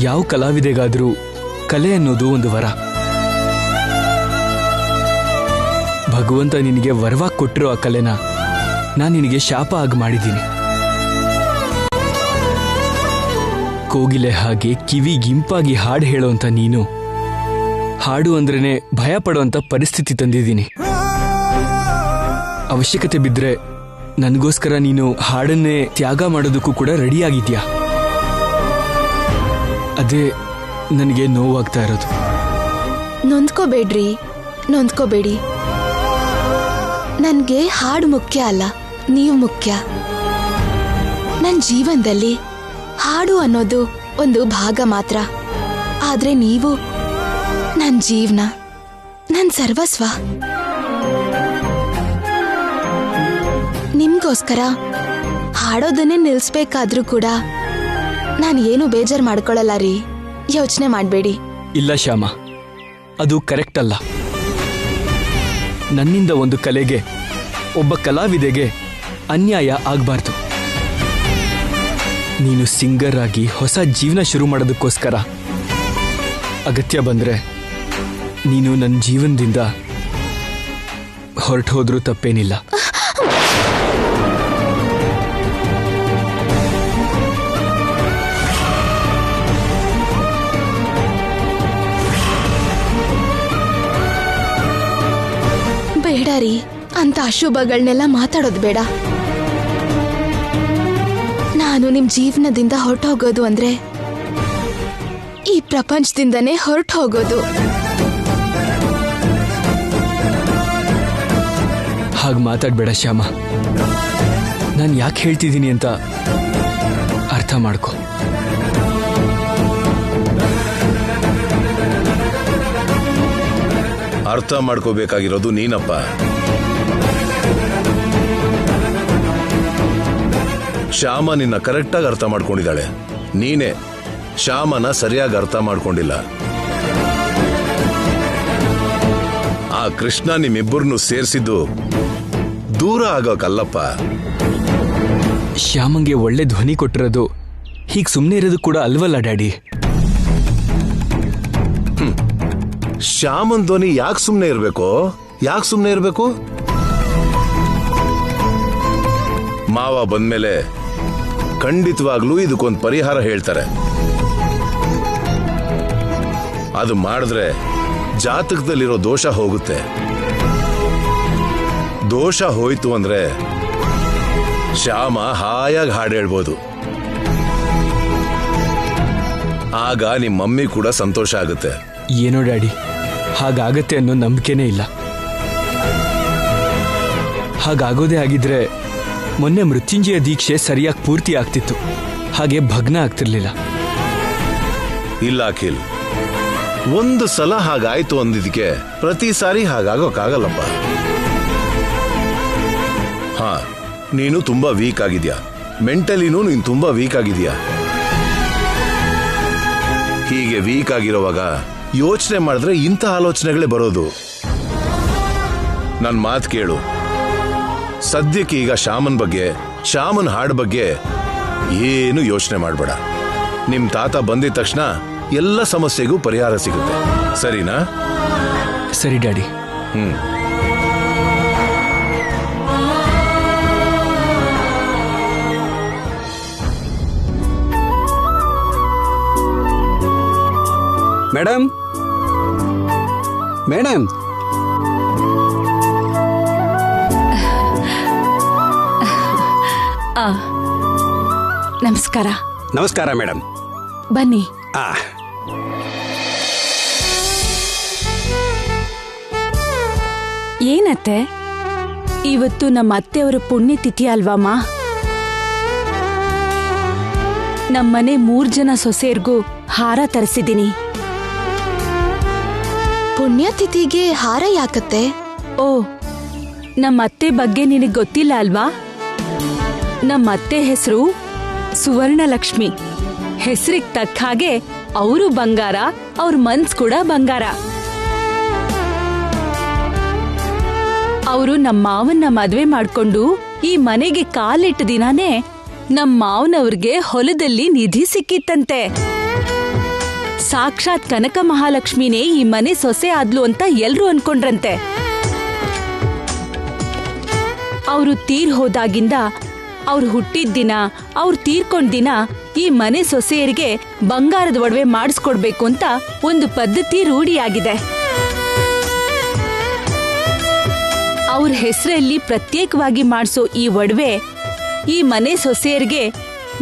ಯಾವ ಕಲಾವಿದೆಗಾದ್ರೂ ಕಲೆ ಅನ್ನೋದು ಒಂದು ವರ. ಭಗವಂತ ನಿನಗೆ ವರವಾಗಿ ಕೊಟ್ಟಿರೋ ಆ ಕಲೆನ ನಾನು ನಿನಗೆ ಶಾಪ ಆಗಿ ಮಾಡಿದ್ದೀನಿ. ಕೋಗಿಲೆ ಹಾಗೆ ಕಿವಿಗಿಂಪಾಗಿ ಹಾಡು ಹೇಳೋಂಥ ನೀನು ಹಾಡು ಅಂದ್ರೇನೆ ಭಯ ಪಡೋಂಥ ಪರಿಸ್ಥಿತಿ ತಂದಿದ್ದೀನಿ. ಅವಶ್ಯಕತೆ ಬಿದ್ದರೆ ನನಗೋಸ್ಕರ ನೀನು ಹಾಡನ್ನೇ ತ್ಯಾಗ ಮಾಡೋದಕ್ಕೂ ಕೂಡ ರೆಡಿಯಾಗಿದ್ಯಾ. ಅದೇ ನನಗೆ ನೋವಾಗ್ತಾ ಇರೋದು. ನೊಂದ್ಕೋಬೇಡ್ರಿ, ನೊಂದ್ಕೋಬೇಡಿ. ನನಗೆ ಹಾಡು ಮುಖ್ಯ ಅಲ್ಲ, ನೀವು ಮುಖ್ಯ. ನನ್ನ ಜೀವನದಲ್ಲಿ ಹಾಡು ಅನ್ನೋದು ಒಂದು ಭಾಗ ಮಾತ್ರ. ಆದ್ರೆ ನೀವು ನನ್ನ ಜೀವನ, ನನ್ನ ಸರ್ವಸ್ವ. ನಿಮ್ಗೋಸ್ಕರ ಹಾಡೋದನ್ನೇ ನಿಲ್ಸ್ಬೇಕಾದ್ರೂ ಕೂಡ ನಾನು ಏನು ಬೇಜಾರು ಮಾಡ್ಕೊಳ್ಳಲ್ಲ ರೀ. ಯೋಚನೆ ಮಾಡಬೇಡಿ. ಇಲ್ಲ ಶ್ಯಾಮ, ಅದು ಕರೆಕ್ಟ್ ಅಲ್ಲ. ನನ್ನಿಂದ ಒಂದು ಕಲೆಗೆ, ಒಬ್ಬ ಕಲಾವಿದೆಗೆ ಅನ್ಯಾಯ ಆಗಬಾರ್ದು. ನೀನು ಸಿಂಗರ್ ಆಗಿ ಹೊಸ ಜೀವನ ಶುರು ಮಾಡೋದಕ್ಕೋಸ್ಕರ ಅಗತ್ಯ ಬಂದರೆ ನೀನು ನನ್ನ ಜೀವನದಿಂದ ಹೊರಟು ಹೋದ್ರೂ ತಪ್ಪೇನಿಲ್ಲ. ಬೇಡ ರೀ, ಅಂತ ಅಶುಭಗಳನ್ನೆಲ್ಲ ಮಾತಾಡೋದು ಬೇಡ. ನಾನು ನಿಮ್ ಜೀವನದಿಂದ ಹೊರಟು ಹೋಗೋದು ಅಂದ್ರೆ ಈ ಪ್ರಪಂಚದಿಂದನೇ ಹೊರಟು ಹೋಗೋದು. ಹಾಗೆ ಮಾತಾಡಬೇಡ ಶ್ಯಾಮ. ನಾನು ಯಾಕೆ ಹೇಳ್ತಿದ್ದೀನಿ ಅಂತ ಅರ್ಥ ಮಾಡ್ಕೊ. ಅರ್ಥ ಮಾಡ್ಕೋಬೇಕಾಗಿರೋದು ನೀನಪ್ಪ. ಶ್ಯಾಮ ನಿನ್ನ ಕರೆಕ್ಟಾಗಿ ಅರ್ಥ ಮಾಡ್ಕೊಂಡಿದ್ದಾಳೆ. ನೀನೇ ಶ್ಯಾಮನ ಸರಿಯಾಗಿ ಅರ್ಥ ಮಾಡ್ಕೊಂಡಿಲ್ಲ. ಆ ಕೃಷ್ಣ ನಿಮ್ಮಿಬ್ಬರನ್ನು ಸೇರಿಸಿದ್ದು ದೂರ ಆಗೋಕಲ್ಲಪ್ಪ. ಶ್ಯಾಮಂಗೆ ಒಳ್ಳೆ ಧ್ವನಿ ಕೊಟ್ಟಿರೋದು ಹೀಗೆ ಸುಮ್ಮನೆ ಇರೋದು ಕೂಡ ಅಲ್ವಲ್ಲ ಡ್ಯಾಡಿ. ಶ್ಯಾಮನ್ ಧ್ವನಿ ಯಾಕೆ ಸುಮ್ಮನೆ ಇರಬೇಕು? ಯಾಕೆ ಸುಮ್ಮನೆ ಇರಬೇಕು? ಮಾವ ಬಂದ್ಮೇಲೆ ಖಂಡಿತವಾಗ್ಲೂ ಇದಕ್ಕೊಂದು ಪರಿಹಾರ ಹೇಳ್ತಾರೆ. ಅದು ಮಾಡಿದ್ರೆ ಜಾತಕದಲ್ಲಿರೋ ದೋಷ ಹೋಗುತ್ತೆ. ದೋಷ ಹೋಯ್ತು ಅಂದ್ರೆ ಶ್ಯಾಮ ಹಾಯಾಗಿ ಹಾಡು ಹೇಳ್ಬೋದು. ಆಗ ನಿಮ್ಮ ಮಮ್ಮಿ ಕೂಡ ಸಂತೋಷ ಆಗುತ್ತೆ. ಏನೋ ಡ್ಯಾಡಿ, ಹಾಗಾಗತ್ತೆ ಅನ್ನೋ ನಂಬಿಕೆನೇ ಇಲ್ಲ. ಹಾಗಾಗೋದೇ ಆಗಿದ್ರೆ ಮೊನ್ನೆ ಮೃತ್ಯುಂಜಯ ದೀಕ್ಷೆ ಸರಿಯಾಗಿ ಪೂರ್ತಿ ಆಗ್ತಿತ್ತು, ಹಾಗೆ ಭಗ್ನ ಆಗ್ತಿರ್ಲಿಲ್ಲ. ಇಲ್ಲ ಅಖಿಲ್, ಒಂದು ಸಲ ಹಾಗಾಯ್ತು ಅಂದಿದ್ದಕ್ಕೆ ಪ್ರತಿ ಸಾರಿ ಹಾಗಾಗೋಕ್ಕಾಗಲ್ಲಪ್ಪ. ಹಾ, ನೀನು ತುಂಬಾ ವೀಕ್ ಆಗಿದ್ಯಾ, ಮೆಂಟಲಿನೂ ನೀನು ತುಂಬಾ ವೀಕ್ ಆಗಿದ್ಯಾ. ಹೀಗೆ ವೀಕ್ ಆಗಿರೋವಾಗ ಯೋಚನೆ ಮಾಡಿದ್ರೆ ಇಂಥ ಆಲೋಚನೆಗಳೇ ಬರೋದು. ನನ್ನ ಮಾತು ಕೇಳು. ಸದ್ಯಕ್ಕೆ ಈಗ ಶ್ಯಾಮನ್ ಬಗ್ಗೆ, ಶ್ಯಾಮನ್ ಹಾಡ್ ಬಗ್ಗೆ ಏನು ಯೋಚನೆ ಮಾಡಬೇಡ. ನಿಮ್ ತಾತ ಬಂದಿದ ತಕ್ಷಣ ಎಲ್ಲ ಸಮಸ್ಯೆಗೂ ಪರಿಹಾರ ಸಿಗುತ್ತೆ. ಸರಿನಾ? ಸರಿ ಡ್ಯಾಡಿ. ಮೇಡಮ್, ಮೇಡಮ್, ನಮಸ್ಕಾರ. ನಮಸ್ಕಾರ ಮೇಡಮ್, ಬನ್ನಿ. ಏನತ್ತೆ, ಇವತ್ತು ನಮ್ಮ ಅತ್ತೆಯವರ ಪುಣ್ಯತಿಥಿ ಅಲ್ವಮ್ಮ? ನಮ್ಮನೆ 3 ಜನ ಸೊಸೆಯರ್ಗೂ ಹಾರ ತರಿಸಿದ್ದೀನಿ. ಪುಣ್ಯತಿಥಿಗೆ ಹಾರ ಯಾಕತ್ತೆ? ಓ, ನಮ್ಮ ಅತ್ತೆ ಬಗ್ಗೆ ನಿನಗೆ ಗೊತ್ತಿಲ್ಲ ಅಲ್ವಾ? ನಮ್ಮ ಅತ್ತೆ ಹೆಸರು ಸುವರ್ಣಲಕ್ಷ್ಮಿ. ಹೆಸರಿಗೆ ತಕ್ಕ ಹಾಗೆ ಅವರು ಬಂಗಾರ, ಅವ್ರ ಮನ್ಸ್ ಕೂಡ ಬಂಗಾರ. ಅವರು ನಮ್ಮ ಮಾವನ್ನ ಮದ್ವೆ ಮಾಡ್ಕೊಂಡು ಈ ಮನೆಗೆ ಕಾಲಿಟ್ಟ ದಿನಾನೇ ನಮ್ಮ ಮಾವನವ್ರಿಗೆ ಹೊಲದಲ್ಲಿ ನಿಧಿ ಸಿಕ್ಕಿತ್ತಂತೆ. ಸಾಕ್ಷಾತ್ ಕನಕ ಮಹಾಲಕ್ಷ್ಮಿನೇ ಈ ಮನೆ ಸೊಸೆ ಆದ್ಲು ಅಂತ ಎಲ್ರೂ ಅನ್ಕೊಂಡ್ರಂತೆ. ಅವರು ತೀರ್ ಹೋದಾಗಿಂದ ಅವ್ರು ಹುಟ್ಟಿದ ದಿನ, ಅವ್ರು ತೀರ್ಕೊಂಡ ದಿನ ಈ ಮನೆ ಸೊಸೆಯರಿಗೆ ಬಂಗಾರದ ಒಡವೆ ಮಾಡಿಸ್ಕೊಡ್ಬೇಕು ಅಂತ ಒಂದು ಪದ್ಧತಿ ರೂಢಿಯಾಗಿದೆ. ಅವ್ರ ಹೆಸರಲ್ಲಿ ಪ್ರತ್ಯೇಕವಾಗಿ ಮಾಡಿಸೋ ಈ ಒಡವೆ ಈ ಮನೆ ಸೊಸೆಯರಿಗೆ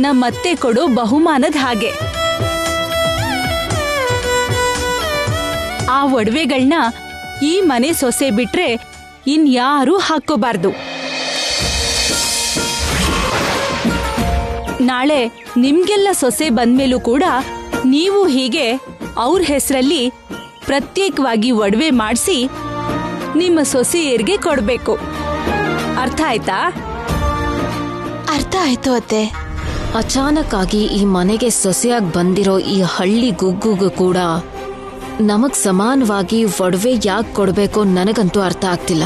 ನಮ್ಮತ್ತೆ ಕೊಡೋ ಬಹುಮಾನದ ಹಾಗೆ. ಆ ಒಡವೆಗಳನ್ನ ಈ ಮನೆ ಸೊಸೆ ಬಿಟ್ರೆ ಇನ್ಯಾರೂ ಹಾಕೋಬಾರ್ದು. ನಾಳೆ ನಿಮ್ಗೆಲ್ಲ ಸೊಸೆ ಬಂದ್ಮೇಲೂ ಕೂಡ ನೀವು ಹೀಗೆ ಅವ್ರ ಹೆಸರಲ್ಲಿ ಪ್ರತ್ಯೇಕವಾಗಿ ಒಡವೆ ಮಾಡಿಸಿ ನಿಮ್ಮ ಸೊಸೆಯರಿಗೆ ಕೊಡ್ಬೇಕು. ಅರ್ಥ ಆಯ್ತಾ? ಅರ್ಥ ಆಯ್ತು ಅತ್ತೆ. ಅಚಾನಕ್ ಆಗಿ ಈ ಮನೆಗೆ ಸೊಸೆಯಾಗಿ ಬಂದಿರೋ ಈ ಹಳ್ಳಿ ಗುಗ್ಗುಗೂ ಕೂಡ ನಮಗ್ ಸಮಾನವಾಗಿ ಒಡವೆ ಯಾಕೆ ಕೊಡ್ಬೇಕು ನನಗಂತೂ ಅರ್ಥ ಆಗ್ತಿಲ್ಲ.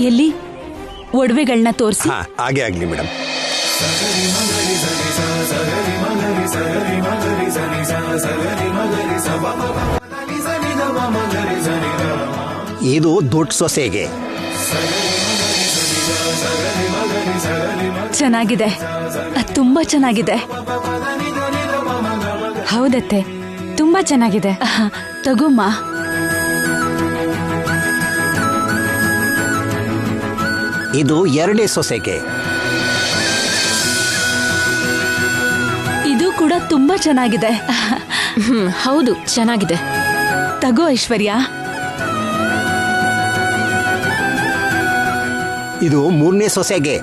ಎಲ್ಲಿ ಒಡವೆಗಳನ್ನ ತೋರಿಸಿ. ಹಾಗೆ ಆಗ್ಲಿ ಮೇಡಮ್. ಇದು ದೊಡ್ಡ ಸೊಸೆಗೆ. ಚೆನ್ನಾಗಿದೆ, ತುಂಬಾ ಚೆನ್ನಾಗಿದೆ. ಹೌದತ್ತೆ, ತುಂಬಾ ಚೆನ್ನಾಗಿದೆ. ತಗೋಮ್ಮ. ಇದು ಎರಡನೇ ಸೊಸೆಗೆ. ಇದು ಕೂಡ ತುಂಬಾ ಚೆನ್ನಾಗಿದೆ. ಹೌದು, ಚೆನ್ನಾಗಿದೆ. ತಗೋ ಐಶ್ವರ್ಯ. ಇದು ಮೂರನೇ ಸೊಸೆಗೆ.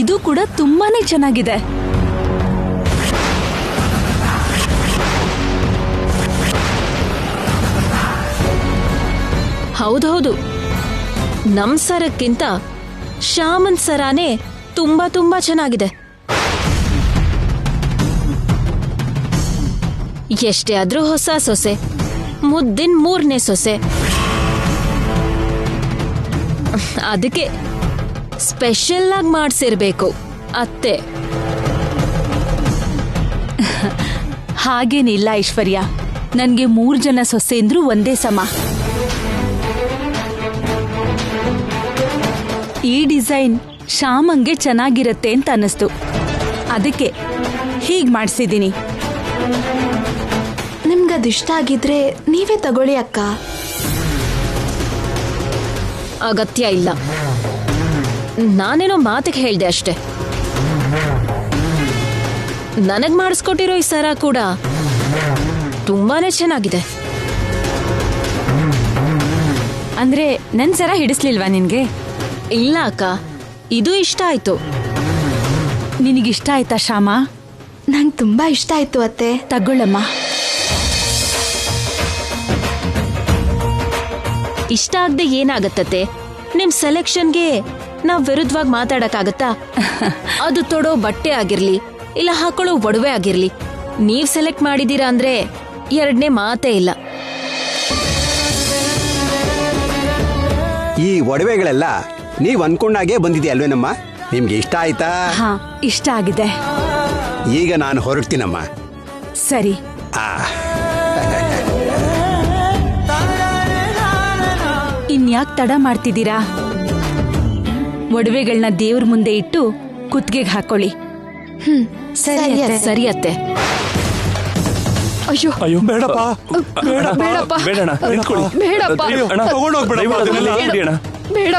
ಇದು ಕೂಡ ತುಂಬಾನೇ ಚೆನ್ನಾಗಿದೆ. ಹೌದೌದು, ನಮ್ ಸರಕ್ಕಿಂತ ಶ್ಯಾಮನ್ ಸರಾನೇ ತುಂಬಾ ತುಂಬಾ ಚೆನ್ನಾಗಿದೆ. ಎಷ್ಟೇ ಆದ್ರೂ ಹೊಸ ಸೊಸೆ, ಮುದ್ದಿನ ಮೂರನೇ ಸೊಸೆ. ಅದಕ್ಕೆ ಸ್ಪೆಷಲ್ ಆಗಿ ಮಾಡ್ಸಿರ್ಬೇಕು ಅತ್ತೆ. ಹಾಗೇನಿಲ್ಲ ಐಶ್ವರ್ಯ, ನನ್ಗೆ 3 ಜನ ಸೊಸೆಂದ್ರು ಒಂದೇ ಸಮ. ಈ ಡಿಸೈನ್ ಶ್ಯಾಮಂಗೆ ಚೆನ್ನಾಗಿರತ್ತೆ ಅಂತ ಅನ್ನಿಸ್ತು, ಅದಕ್ಕೆ ಹೀಗ್ ಮಾಡ್ಸಿದೀನಿ. ನಿಮ್ಗದಿಷ್ಟ ಆಗಿದ್ರೆ ನೀವೇ ತಗೊಳ್ಳಿ ಅಕ್ಕ. ಅಗತ್ಯ ಇಲ್ಲ, ನಾನೇನೋ ಮಾತಿಗೆ ಹೇಳ್ದೆ ಅಷ್ಟೆ. ನನಗ್ ಮಾಡಿಸ್ಕೊಟ್ಟಿರೋ ಈ ಸರ ಕೂಡ ತುಂಬಾನೇ ಚೆನ್ನಾಗಿದೆ. ಅಂದ್ರೆ ನನ್ ಸರ ಹಿಡಿಸ್ಲಿಲ್ವಾ ನಿನ್ಗೆ? ಇಲ್ಲ ಅಕ್ಕ, ಇದು ಇಷ್ಟ ಆಯ್ತು. ನಿನಗಿಷ್ಟ ಆಯ್ತಾ ಶ್ಯಾಮ? ನಂಗೆ ತುಂಬಾ ಇಷ್ಟ ಆಯ್ತು ಅತ್ತೆ. ತಗೊಳ್ಳಮ್ಮ. ಇಷ್ಟ ಆಗದೆ ಏನಾಗತ್ತತೆ? ನಿಮ್ ಸೆಲೆಕ್ಷನ್ಗೆ ನಾವ್ ವಿರುದ್ಧವಾಗಿ ಮಾತಾಡಕ್ಕಾಗತ್ತಾ? ಅದು ತೊಡೋ ಬಟ್ಟೆ ಆಗಿರ್ಲಿ, ಇಲ್ಲ ಹಾಕೊಳ್ಳೋ ಒಡವೆ ಆಗಿರ್ಲಿ, ನೀವ್ ಸೆಲೆಕ್ಟ್ ಮಾಡಿದೀರಾ ಅಂದ್ರೆ ಎರಡನೇ ಮಾತೇ ಇಲ್ಲ. ಈ ಒಡವೆಗಳೆಲ್ಲ ನೀವ್ ಅನ್ಕೊಂಡಾಗೆ ಬಂದಿದೆಯಲ್ವೇನಮ್ಮ? ನಿಮ್ಗೆ ಇಷ್ಟ ಆಯ್ತಾ? ಹಾ, ಇಷ್ಟ ಆಗಿದೆ. ಈಗ ನಾನು ಹೊರಡ್ತೀನಮ್ಮ. ಸರಿ. ಇನ್ಯಾಕ್ ತಡ ಮಾಡ್ತಿದ್ದೀರಾ? ಒಡವೆಗಳನ್ನ ದೇವ್ರ ಮುಂದೆ ಇಟ್ಟು ಕುತ್ತಿಗೆಗೆ ಹಾಕೊಳ್ಳಿ. ಸರಿ ಅತ್ತೆ. ಅಯ್ಯೋ ಅಯ್ಯೋ ಬೇಡಪ್ಪ, ಬೇಡಪ್ಪ, ಬೇಡಣ್ಣ, ಬೇಡಪ್ಪ,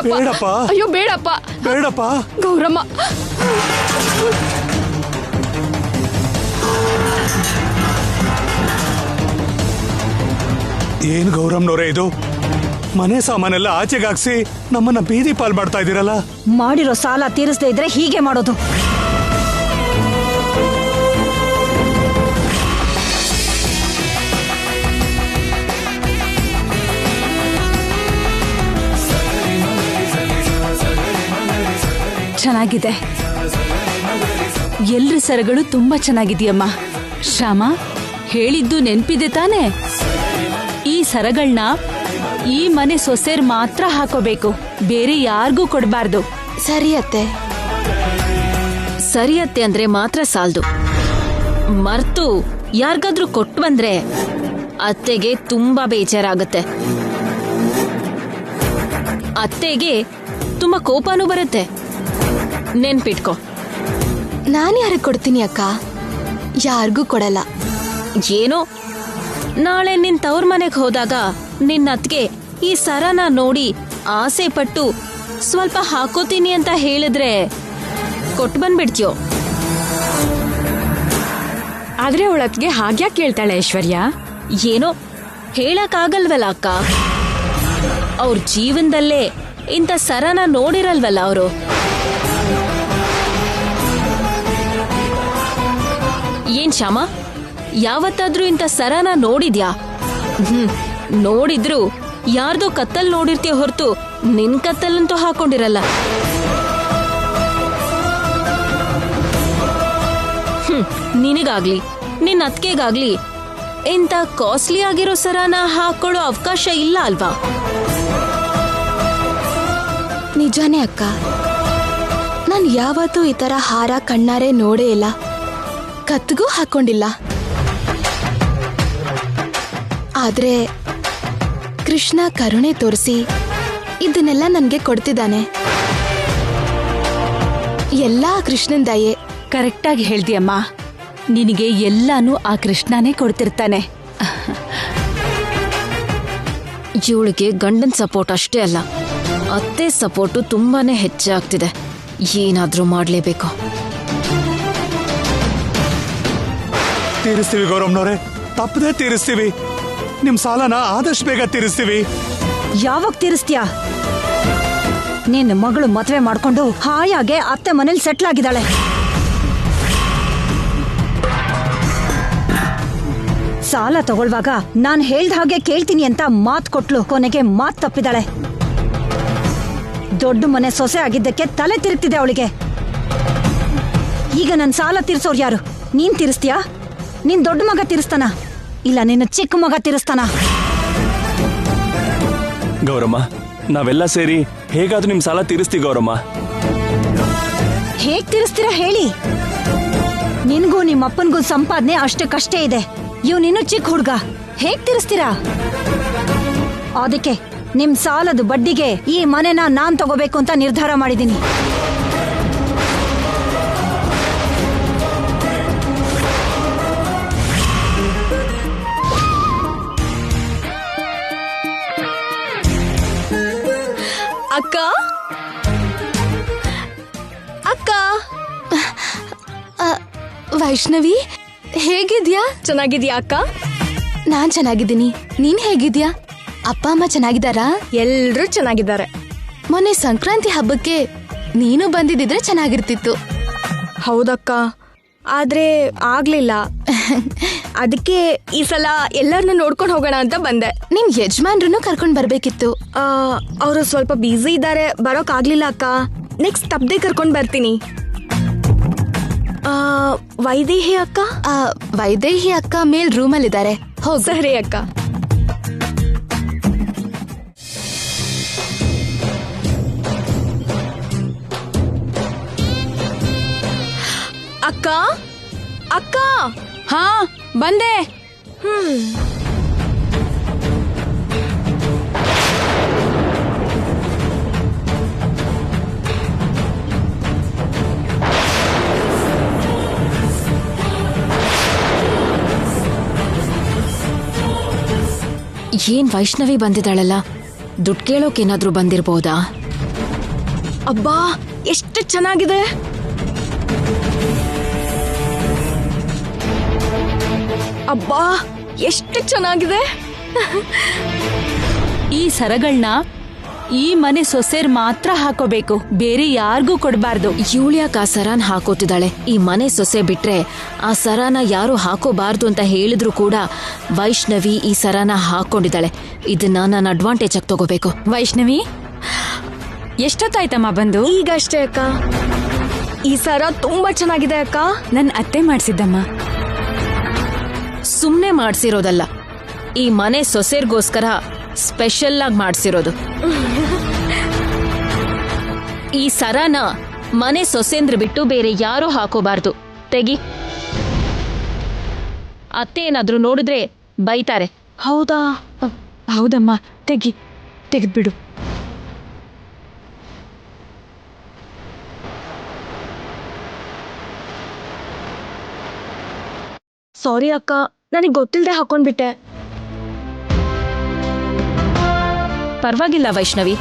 ಬೇಡಪ್ಪ, ಅಯ್ಯೋ ಬೇಡಪ್ಪ, ಬೇಡಪ್ಪ ಗೌರಮ್ಮ. ಏನ್ ಗೌರಮ್ನವ್ರೆ ಇದು? ಮನೆ ಸಾಮಾನೆಲ್ಲ ಆಚೆಗೆ ಹಾಕ್ಸಿ ನಮ್ಮನ್ನ ಬೀದಿ ಪಾಲ್ ಮಾಡ್ತಾ ಇದೀರಲ್ಲ. ಮಾಡಿರೋ ಸಾಲ ತೀರಿಸದೇ ಇದ್ರೆ ಹೀಗೆ ಮಾಡೋದು. ಚೆನ್ನಾಗಿದೆ. ಎಲ್ರ ಸರಗಳು ತುಂಬಾ ಚೆನ್ನಾಗಿದೆಯಮ್ಮ. ಶ್ಯಾಮ, ಹೇಳಿದ್ದು ನೆನ್ಪಿದೆ ತಾನೆ? ಈ ಸರಗಳನ್ನ ಈ ಮನೆ ಸೊಸೆರ್ ಮಾತ್ರ ಹಾಕೋಬೇಕು, ಬೇರೆ ಯಾರಿಗೂ ಕೊಡಬಾರ್ದು. ಸರಿ ಅತ್ತೆ. ಸರಿಯತ್ತೆ ಅಂದ್ರೆ ಮಾತ್ರ ಸಾಲ್ದು. ಮರ್ತು ಯಾರಿಗಾದ್ರೂ ಕೊಟ್ಟು ಬಂದ್ರೆ ಅತ್ತೆಗೆ ತುಂಬಾ ಬೇಜಾರಾಗತ್ತೆ. ಅತ್ತೆಗೆ ತುಂಬಾ ಕೋಪನೂ ಬರುತ್ತೆ. ನೆನ್ಪಿಟ್ಕೋ. ನಾನು ಯಾರಿಗೆ ಕೊಡ್ತೀನಿ ಅಕ್ಕ? ಯಾರಿಗೂ ಕೊಡಲ್ಲ. ಏನೋ ನಾಳೆ ನಿನ್ ತವ್ರ ಮನೆಗೆ ಹೋದಾಗ ನಿನ್ನ ಅತ್ಗೆ ಈ ಸರನ ನೋಡಿ ಆಸೆ ಪಟ್ಟು ಸ್ವಲ್ಪ ಹಾಕೋತೀನಿ ಅಂತ ಹೇಳಿದ್ರೆ ಕೊಟ್ಟು ಬಂದ್ಬಿಡ್ತೀಯೋ? ಆದ್ರೆ ಅವಳತ್ಗೆ ಹಾಗ್ಯಾಕೆ ಕೇಳ್ತಾಳೆ ಐಶ್ವರ್ಯ? ಏನೋ ಹೇಳಕ್ಕಾಗಲ್ವಲ್ಲ ಅಕ್ಕ. ಅವ್ರ ಜೀವನದಲ್ಲೇ ಇಂಥ ಸರನ ನೋಡಿರಲ್ವಲ್ಲ ಅವರು. ಏನ್ ಶ್ಯಾಮ, ಯಾವತ್ತಾದ್ರೂ ಇಂಥ ಸರನ ನೋಡಿದ್ಯಾ? ನೋಡಿದ್ರು ಯಾರ್ದೋ ಕತ್ತಲ್ ನೋಡಿರ್ತೀಯ ಹೊರತು ನಿನ್ ಕತ್ತಲ್ಲಂತೂ ಹಾಕೊಂಡಿರಲ್ಲ. ನಿನಗಾಗ್ಲಿ ನಿನ್ ಅತ್ಕೆಗಾಗ್ಲಿ ಇಂಥ ಕಾಸ್ಟ್ಲಿ ಆಗಿರೋ ಸರನ ಹಾಕೊಳ್ಳೋ ಅವಕಾಶ ಇಲ್ಲ ಅಲ್ವಾ? ನಿಜಾನೇ ಅಕ್ಕ. ನಾನು ಯಾವತ್ತೂ ಈ ತರ ಹಾರ ಕಣ್ಣಾರೆ ನೋಡೇ ಇಲ್ಲ, ಕತ್ಗೂ ಹಾಕೊಂಡಿಲ್ಲ. ಆದ್ರೆ ಕೃಷ್ಣ ಕರುಣೆ ತೋರಿಸಿ ಇದನ್ನೆಲ್ಲ ನನ್ಗೆ ಕೊಡ್ತಿದ್ದಾನೆ. ಎಲ್ಲಾ ಕೃಷ್ಣನ್ ದಯೆ. ಕರೆಕ್ಟಾಗಿ ಹೇಳ್ದಿಯಮ್ಮ. ನಿನಗೆ ಎಲ್ಲಾನು ಆ ಕೃಷ್ಣನೇ ಕೊಡ್ತಿರ್ತಾನೆ. ಇವಳಿಗೆ ಗಂಡನ್ ಸಪೋರ್ಟ್ ಅಷ್ಟೇ ಅಲ್ಲ, ಅತ್ತೆ ಸಪೋರ್ಟು ತುಂಬಾನೇ ಹೆಚ್ಚಾಗ್ತಿದೆ. ಏನಾದ್ರೂ ಮಾಡ್ಲೇಬೇಕು. ತೀರಿಸ್ತೀವಿ ಗೌರಮ್ನವ್ರೆ, ತಪ್ಪದೇ ತೀರಿಸ್ತೀವಿ. ನಿಮ್ ಸಾಲನ ಆದಷ್ಟು ಬೇಗ ತೀರಿಸ್ತೀವಿ. ಯಾವಾಗ ತೀರಿಸ್ತೀಯಾ? ನಿನ್ನ ಮಗಳು ಮದುವೆ ಮಾಡ್ಕೊಂಡು ಹಾಯಾಗೆ ಅತ್ತೆ ಮನೇಲಿ ಸೆಟ್ಲ್ ಆಗಿದ್ದಾಳೆ. ಸಾಲ ತಗೊಳ್ವಾಗ ನಾನ್ ಹೇಳ್ದ ಹಾಗೆ ಕೇಳ್ತೀನಿ ಅಂತ ಮಾತ್ ಕೊಟ್ಲು, ಕೊನೆಗೆ ಮಾತ್ ತಪ್ಪಿದಾಳೆ. ದೊಡ್ಡ ಮನೆ ಸೊಸೆ ಆಗಿದ್ದಕ್ಕೆ ತಲೆ ತಿರುಗ್ತಿದೆ ಅವಳಿಗೆ. ಈಗ ನನ್ ಸಾಲ ತೀರ್ಸೋರು ಯಾರು? ನೀನ್ ತೀರಿಸ್ತೀಯಾ? ನಿನ್ ದೊಡ್ಡ ಮಗ ತೀರಿಸ್ತಾನ, ಇಲ್ಲ ನಿನ್ನ ಚಿಕ್ಕ ಮಗ ತೀರಿಸ್ತಾನ? ಗೌರಮ್ಮ, ನಾವೆಲ್ಲ ಸೇರಿ ಹೇಗಾದ್ರೂ ನಿಮ್ ಸಾಲ ತೀರಿಸ್ತೀವಿ ಗೌರಮ್ಮ. ಹೇಗ್ ತೀರಿಸ್ತೀರಾ ಹೇಳಿ? ನಿನ್ಗೂ ನಿಮ್ಮ ಅಪ್ಪನ್ಗೂ ಸಂಪಾದನೆ ಅಷ್ಟಕ್ಕಷ್ಟೇ ಇದೆ. ಇವ್ನಿನ್ನೂ ಚಿಕ್ಕ ಹುಡ್ಗ, ಹೇಗ್ ತೀರಿಸ್ತೀರಾ? ಅದಕ್ಕೆ ನಿಮ್ ಸಾಲದ ಬಡ್ಡಿಗೆ ಈ ಮನೆನ ನಾನ್ ತಗೋಬೇಕು ಅಂತ ನಿರ್ಧಾರ ಮಾಡಿದೀನಿ. ಅಕ್ಕ, ಅಕ್ಕ, ವೈಷ್ಣವಿ ಹೇಗಿದ್ಯಾ? ಚೆನ್ನಾಗಿದ್ಯಾ ಅಕ್ಕ? ನಾನ್ ಚೆನ್ನಾಗಿದ್ದೀನಿ. ನೀನ್ ಹೇಗಿದ್ಯಾ? ಅಪ್ಪ ಅಮ್ಮ ಚೆನ್ನಾಗಿದ್ದಾರಾ? ಎಲ್ರೂ ಚೆನ್ನಾಗಿದ್ದಾರೆ. ಮೊನ್ನೆ ಸಂಕ್ರಾಂತಿ ಹಬ್ಬಕ್ಕೆ ನೀನು ಬಂದಿದ್ರೆ ಚೆನ್ನಾಗಿರ್ತಿತ್ತು. ಹೌದಕ್ಕ, ಆದ್ರೆ ಆಗ್ಲಿಲ್ಲ. ಅದಕ್ಕೆ ಈ ಸಲ ಎಲ್ಲರನ್ನೂ ನೋಡ್ಕೊಂಡು ಹೋಗೋಣ ಅಂತ ಬಂದೆ. ನಿಮ್ ಯಜಮಾನ್ರನ್ನು ಕರ್ಕೊಂಡ್ ಬರ್ಬೇಕಿತ್ತು. ಅವರು ಸ್ವಲ್ಪ ಬ್ಯುಸಿ ಇದ್ದಾರೆ, ಬರೋಕ್ ಆಗ್ಲಿಲ್ಲ ಅಕ್ಕ. ನೆಕ್ಸ್ಟ್ ತಪ್ಪದೆ ಕರ್ಕೊಂಡ್ ಬರ್ತೀನಿ. ವೈದೇಹಿ ಅಕ್ಕ? ವೈದೇಹಿ ಅಕ್ಕ ಮೇಲ್ ರೂಮಲ್ಲಿದ್ದಾರೆ. ಹೋಗ್. ಸರಿ ಅಕ್ಕ. ಅಕ್ಕ, ಅಕ್ಕ. ಹಾ, ಬಂದೆ. ಏನ್ ವೈಷ್ಣವಿ ಬಂದಿದ್ದಾಳಲ್ಲ, ದುಡ್ಡು ಕೇಳೋಕೇನಾದ್ರೂ ಬಂದಿರ್ಬೋದಾ? ಅಬ್ಬಾ, ಎಷ್ಟು ಚೆನ್ನಾಗಿದೆ. ಅಬ್ಬಾ, ಎಷ್ಟು ಚೆನ್ನಾಗಿದೆ. ಈ ಸರಗಳನ್ನ ಈ ಮನೆ ಸೊಸೆರ್ ಮಾತ್ರ ಹಾಕೋಬೇಕು, ಬೇರೆ ಯಾರಿಗೂ ಕೊಡಬಾರ್ದು. ಯೂಳಿಯಾಕ ಆ ಸರಾನ್ ಹಾಕೋತಿದ್ದಾಳೆ. ಈ ಮನೆ ಸೊಸೆ ಬಿಟ್ರೆ ಆ ಸರಾನ ಯಾರು ಹಾಕೋಬಾರ್ದು ಅಂತ ಹೇಳಿದ್ರು ಕೂಡ ವೈಷ್ಣವಿ ಈ ಸರಾನ ಹಾಕೊಂಡಿದ್ದಾಳೆ. ಇದನ್ನ ನಾನು ಅಡ್ವಾಂಟೇಜ್ ಆಗಿ ತಗೋಬೇಕು. ವೈಷ್ಣವಿ, ಎಷ್ಟೊತ್ತಾಯ್ತಮ್ಮ ಬಂದು? ಈಗಷ್ಟೇ ಅಕ್ಕ. ಈ ಸರ ತುಂಬಾ ಚೆನ್ನಾಗಿದೆ ಅಕ್ಕ. ನನ್ನ ಅತ್ತೆ ಮಾಡಿಸಿದ್ದಮ್ಮ. ಸುಮ್ನೆ ಮಾಡ್ಸಿರೋದಲ್ಲ, ಈ ಮನೆ ಸೊಸೆರ್ಗೋಸ್ಕರ ಸ್ಪೆಷಲ್ ಆಗಿ ಮಾಡ್ಸಿರೋದು. ಈ ಸರಾನ ಮನೆ ಸೊಸೆಂದ್ರ ಬಿಟ್ಟು ಬೇರೆ ಯಾರೂ ಹಾಕೋಬಾರ್ದು. ತೆಗಿ. ಅತ್ತೆ ಏನಾದ್ರೂ ನೋಡಿದ್ರೆ ಬೈತಾರೆ. ಹೌದಾ? ಹೌದಮ್ಮ, ತೆಗೆದ್ಬಿಡು. ಸಾರಿ ಅಕ್ಕ, ನನಗೆ ಗೊತ್ತಿಲ್ಲದೆ ಹಾಕೊಂಡ್ಬಿಟ್ಟೆ. ಪರವಾಗಿಲ್ಲ ವೈಷ್ಣವಿ,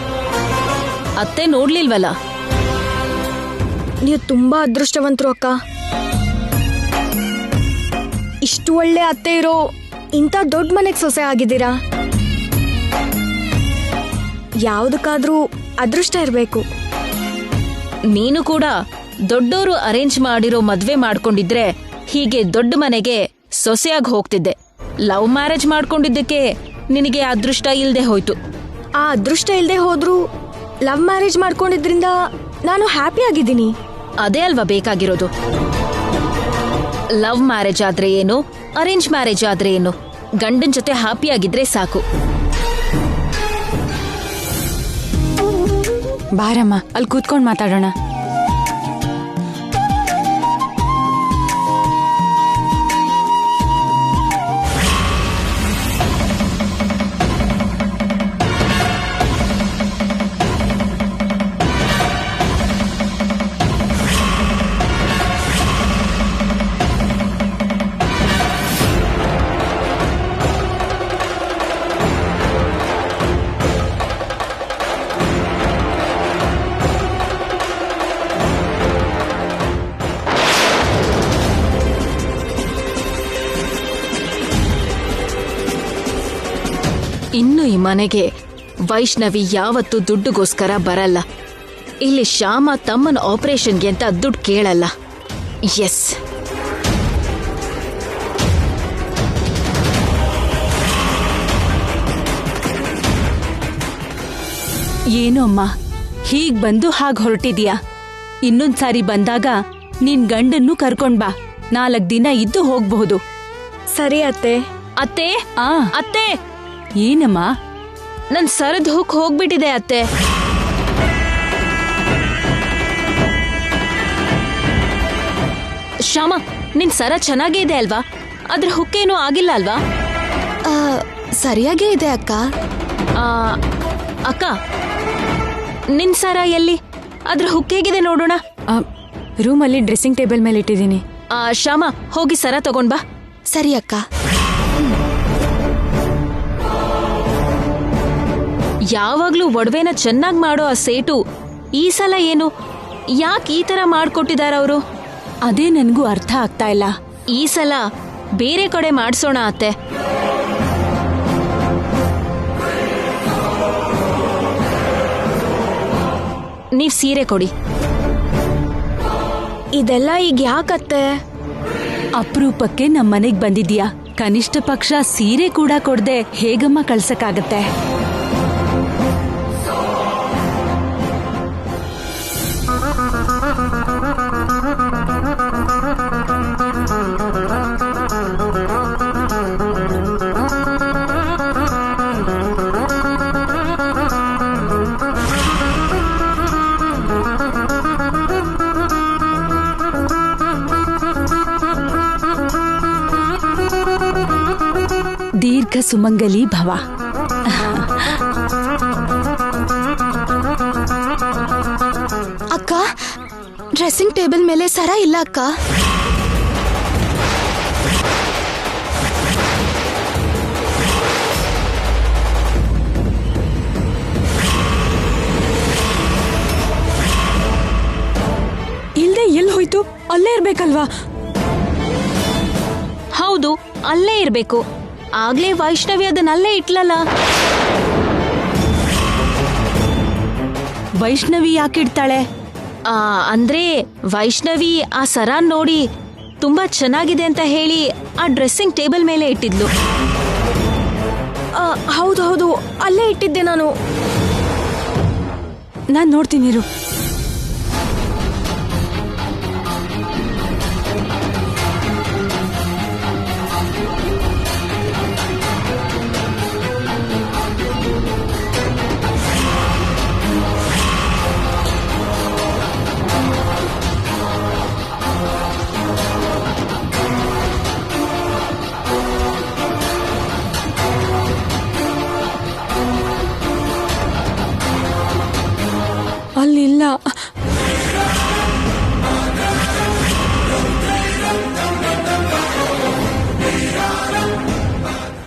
ಅತ್ತೆ ನೋಡ್ಲಿಲ್ವಲ್ಲ. ನೀವು ತುಂಬಾ ಅದೃಷ್ಟವಂತರು ಅಕ್ಕ. ಇಷ್ಟು ಒಳ್ಳೆ ಅತ್ತೆ ಇರೋ ಇಂಥ ದೊಡ್ಡ ಮನೆಗೆ ಸೊಸೆ ಆಗಿದ್ದೀರಾ. ಯಾವುದಕ್ಕಾದ್ರೂ ಅದೃಷ್ಟ ಇರಬೇಕು. ನೀನು ಕೂಡ ದೊಡ್ಡೋರು ಅರೇಂಜ್ ಮಾಡಿರೋ ಮದ್ವೆ ಮಾಡ್ಕೊಂಡಿದ್ರೆ ಹೀಗೆ ದೊಡ್ಡ ಮನೆಗೆ ಸೊಸೆಯಾಗಿ ಹೋಗ್ತಿದ್ದೆ. ಲವ್ ಮ್ಯಾರೇಜ್ ಮಾಡ್ಕೊಂಡಿದ್ದಕ್ಕೆ ನಿನಗೆ ಅದೃಷ್ಟ ಇಲ್ದೆ ಹೋಯ್ತು. ಆ ಅದೃಷ್ಟ ಇಲ್ಲದೆ ಹೋದ್ರೂ ಲವ್ ಮ್ಯಾರೇಜ್ ಮಾಡ್ಕೊಂಡಿದ್ರಿಂದ ನಾನು ಹ್ಯಾಪಿ ಆಗಿದ್ದೀನಿ. ಅದೇ ಅಲ್ವಾ ಬೇಕಾಗಿರೋದು. ಲವ್ ಮ್ಯಾರೇಜ್ ಆದ್ರೆ ಏನು, ಅರೇಂಜ್ ಮ್ಯಾರೇಜ್ ಆದ್ರೆ ಏನು, ಗಂಡನ್ ಜೊತೆ ಹ್ಯಾಪಿ ಆಗಿದ್ರೆ ಸಾಕು. ಬಾರಮ್ಮ, ಅಲ್ಲಿ ಕೂತ್ಕೊಂಡು ಮಾತಾಡೋಣ. ಇನ್ನು ಈ ಮನೆಗೆ ವೈಷ್ಣವಿ ಯಾವತ್ತೂ ದುಡ್ಡುಗೋಸ್ಕರ ಬರಲ್ಲ. ಇಲ್ಲಿ ಶ್ಯಾಮ ತಮ್ಮನ ಆಪರೇಷನ್ಗೆ ಅಂತ ದುಡ್ಡು ಕೇಳಲ್ಲ. ಎಸ್, ಏನು ಅಮ್ಮ, ಹೀಗ್ ಬಂದು ಹಾಗೆ ಹೊರಟಿದ್ಯಾ? ಇನ್ನೊಂದ್ಸಾರಿ ಬಂದಾಗ ನಿನ್ ಗಂಡನ್ನು ಕರ್ಕೊಂಡ್ ಬಾ. 4 ದಿನ ಇದ್ದು ಹೋಗ್ಬಹುದು. ಸರಿ ಅತ್ತೆ. ಅತ್ತೆ, ಅತ್ತೆ, ಏನಮ್ಮ? ನನ್ ಸರದ್ ಹುಕ್ ಹೋಗ್ಬಿಟ್ಟಿದೆ ಅತ್ತೆ. ಶ್ಯಾಮ, ನಿನ್ ಸರ ಚೆನ್ನಾಗೇ ಇದೆ ಅಲ್ವಾ? ಅದ್ರ ಹುಕ್ಕೇನೂ ಆಗಿಲ್ಲ ಅಲ್ವಾ? ಸರಿಯಾಗೇ ಇದೆ ಅಕ್ಕ. ಅಕ್ಕ, ನಿನ್ ಸರ ಎಲ್ಲಿ? ಅದ್ರ ಹುಕ್ ಹೇಗಿದೆ ನೋಡೋಣ. ರೂಮಲ್ಲಿ ಡ್ರೆಸ್ಸಿಂಗ್ ಟೇಬಲ್ ಮೇಲೆ ಇಟ್ಟಿದ್ದೀನಿ. ಶ್ಯಾಮ, ಹೋಗಿ ಸರ ತಗೊಂಡ್ ಬಾ. ಸರಿ ಅಕ್ಕ. ಯಾವಾಗ್ಲೂ ಒಡವೆನ ಚೆನ್ನಾಗ್ ಮಾಡೋ ಆ ಸೇಟು ಈ ಸಲ ಏನು, ಯಾಕೆ ಈ ತರ ಮಾಡ್ಕೊಟ್ಟಿದಾರ ಅವರು? ಅದೇ ನನ್ಗೂ ಅರ್ಥ ಆಗ್ತಾ ಇಲ್ಲ. ಈ ಸಲ ಬೇರೆ ಕಡೆ ಮಾಡ್ಸೋಣ ಅತ್ತೆ. ನೀವ್ ಸೀರೆ ಕೊಡಿ. ಇದೆಲ್ಲ ಈಗ ಯಾಕತ್ತೆ? ಅಪರೂಪಕ್ಕೆ ನಮ್ಮನೆಗ್ ಬಂದಿದ್ಯಾ, ಕನಿಷ್ಠ ಪಕ್ಷ ಸೀರೆ ಕೂಡ ಕೊಡ್ದೆ ಹೇಗಮ್ಮ ಕಳ್ಸಕ್ಕಾಗತ್ತೆ? ದೀರ್ಘ ಸುಮಂಗಲಿ ಭವ. ಅಕ್ಕ, ಡ್ರೆಸ್ಸಿಂಗ್ ಟೇಬಲ್ ಮೇಲೆ ಸರ ಇಲ್ಲ ಅಕ್ಕ. ಇಲ್ದೆ ಎಲ್ಲಿ ಹೋಯ್ತು? ಅಲ್ಲೇ ಇರ್ಬೇಕಲ್ವಾ? ಹೌದು, ಅಲ್ಲೇ ಇರ್ಬೇಕು. ಆಗ್ಲೇ ವೈಷ್ಣವಿ ಅದನ್ನಲ್ಲೇ ಇಟ್ಲಲ್ಲ. ವೈಷ್ಣವಿ ಯಾಕಿಡ್ತಾಳೆ? ಅಂದ್ರೆ ವೈಷ್ಣವಿ ಆ ಸರಾನ್ ನೋಡಿ ತುಂಬಾ ಚೆನ್ನಾಗಿದೆ ಅಂತ ಹೇಳಿ ಆ ಡ್ರೆಸ್ಸಿಂಗ್ ಟೇಬಲ್ ಮೇಲೆ ಇಟ್ಟಿದ್ಲು. ಹೌದು ಹೌದು, ಅಲ್ಲೇ ಇಟ್ಟಿದ್ದೆ ನಾನು. ನಾನ್ ನೋಡ್ತೀನಿರು. ಬೇಡ